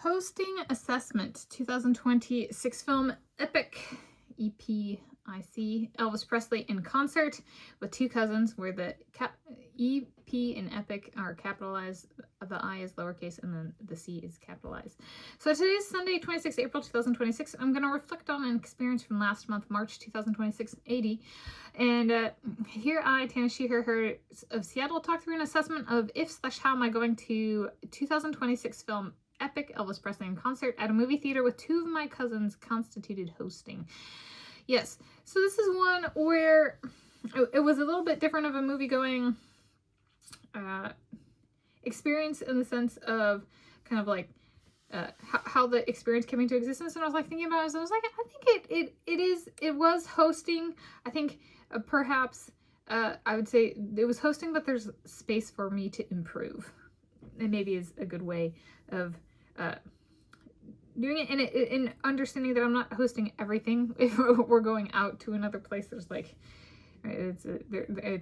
Hosting Assessment 2026 film EPiC, EPiC, Elvis Presley in concert with two cousins, where the EP and EPiC are capitalized, the I is lowercase, and then the C is capitalized. So today's Sunday, 26 April 2026. I'm going to reflect on an experience from last month, March 2026, 80. And here I, Tanis, she, her of Seattle, talk through an assessment of if/how am I going to 2026 film EPiC Elvis Presley in concert at a movie theater with two of my cousins constituted hosting. Yes, so this is one where it was a little bit different of a movie-going experience, in the sense of kind of like how the experience came into existence. And I was like thinking about it, so I was like, I think it was hosting. I think perhaps I would say it was hosting, but there's space for me to improve. And maybe is a good way of doing it, and in understanding that I'm not hosting everything. If we're going out to another place, there's like it's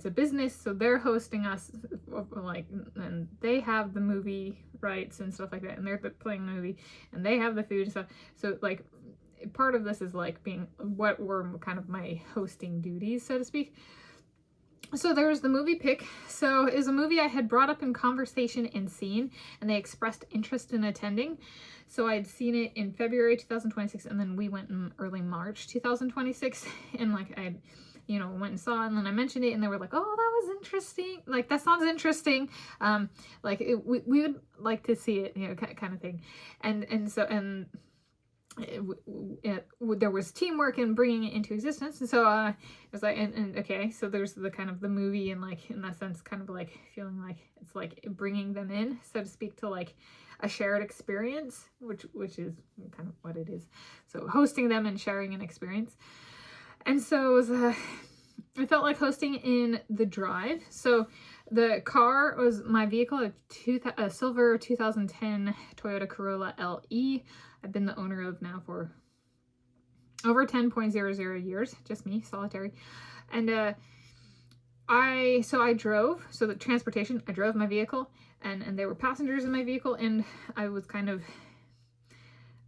a business, so they're hosting us, like, and they have the movie rights and stuff like that, and they're playing the movie, and they have the food and stuff. So like part of this is like being what were kind of my hosting duties, so to speak. So there was the movie EPiC. So it was a movie I had brought up in conversation and seen, and they expressed interest in attending. So I'd seen it in February 2026, and then we went in early March 2026, and like I, went and saw it, and then I mentioned it, and they were like, "Oh, that was interesting. Like, that sounds interesting. We would like to see it, kind of thing." And so there was teamwork in bringing it into existence, and so it was like, and okay, so there's the kind of the movie, and like in that sense, kind of like feeling like it's like bringing them in, so to speak, to like a shared experience, which is kind of what it is. So hosting them and sharing an experience, and so it was I felt like hosting in the drive. So the car was my vehicle, a silver 2010 Toyota Corolla LE. I've been the owner of now for over 10.00 years, just me, solitary. And I drove, so the transportation, I drove my vehicle, and there were passengers in my vehicle, and I was kind of,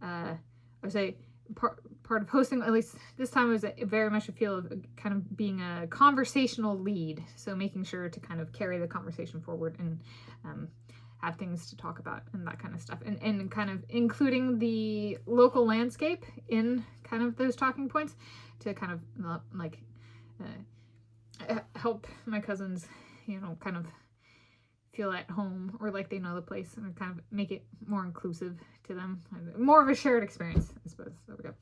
I would say, part of hosting, at least this time, was very much a feel of kind of being a conversational lead, so making sure to kind of carry the conversation forward and have things to talk about and that kind of stuff, and kind of including the local landscape in kind of those talking points to kind of like help my cousins, kind of feel at home, or like they know the place, and kind of make it more inclusive to them, more of a shared experience, I suppose. There we go.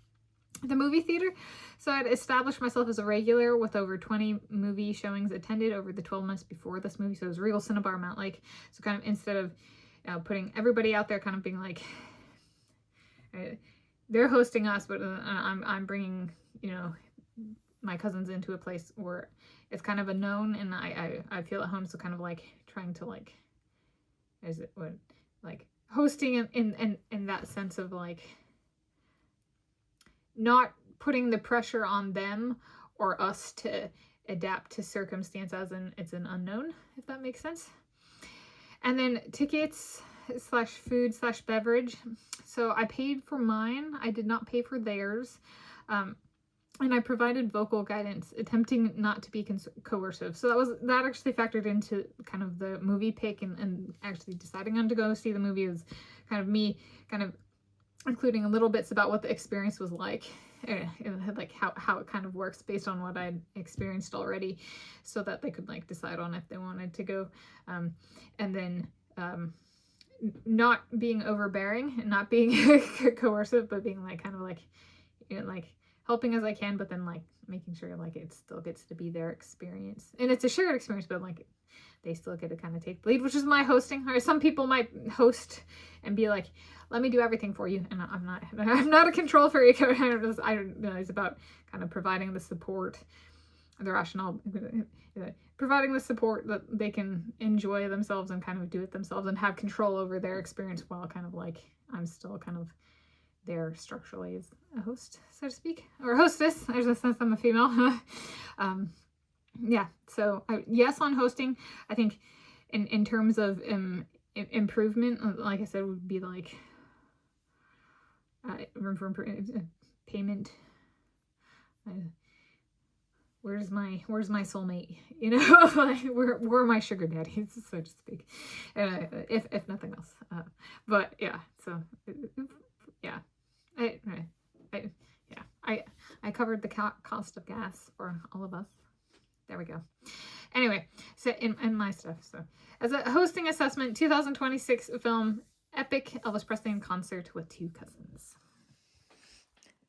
The movie theater. So I'd established myself as a regular with over 20 movie showings attended over the 12 months before this movie. So it was Regal Cinnabar Mount Lake. So kind of instead of putting everybody out there, kind of being like, they're hosting us, but I'm bringing, my cousins into a place where it's kind of a known, and I feel at home. So kind of like trying to like, hosting in that sense of like, not putting the pressure on them or us to adapt to circumstances, and it's an unknown, if that makes sense. And then tickets / food / beverage. So I paid for mine. I did not pay for theirs. And I provided vocal guidance, attempting not to be coercive. So that actually factored into kind of the movie pick, and actually deciding on to go see the movie was kind of me kind of including little bits about what the experience was like, like how it kind of works based on what I'd experienced already, so that they could like decide on if they wanted to go, and then not being overbearing and not being coercive, but being like kind of like, like helping as I can, but then like making sure like it still gets to be their experience, and it's a shared experience, but like they still get to kind of take the lead, which is my hosting. Or some people might host and be like, let me do everything for you, and I'm not a control freak. I don't know, it's about kind of providing the support, the rationale, providing the support that they can enjoy themselves and kind of do it themselves and have control over their experience, while kind of like I'm still kind of there structurally as a host, so to speak, or hostess. There's a sense I'm a female. Yeah, so yes on hosting. I think in terms of improvement, like I said, would be like room for payment. Where's my soulmate? You know, like, where are my sugar daddies, so to speak, if nothing else. But yeah, so yeah, I covered the cost of gas for all of us. There we go. Anyway, so in my stuff, so as a hosting assessment, 2026 film EPiC, Elvis Presley in concert with two cousins.